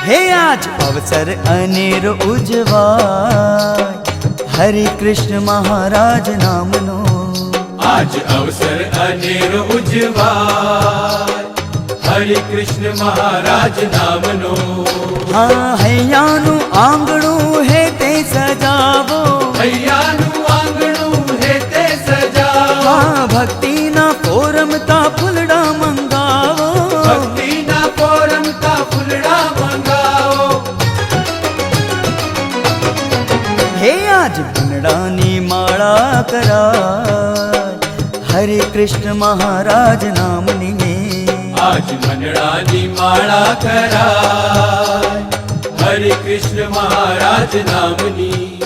हे आज अवसर अनेरो उजवाय हरे कृष्ण महाराज नामनो। आज अवसर अनेरो उजवाय हरे कृष्ण महाराज नामनो। हाँ हैयानु आंगणु है ते सजावो, हैयानु आंगणु है ते सजावो। हाँ भक्ति ना फोरम ता फुलड़ा मंगावो, भक्ति ना फोरम ता फुलड़ा मंगावो। हे आज बनडानी माळा कराय हरे कृष्ण महाराज नामनी में। आज मनडानी माळा कराय हरे कृष्ण महाराज नामनी।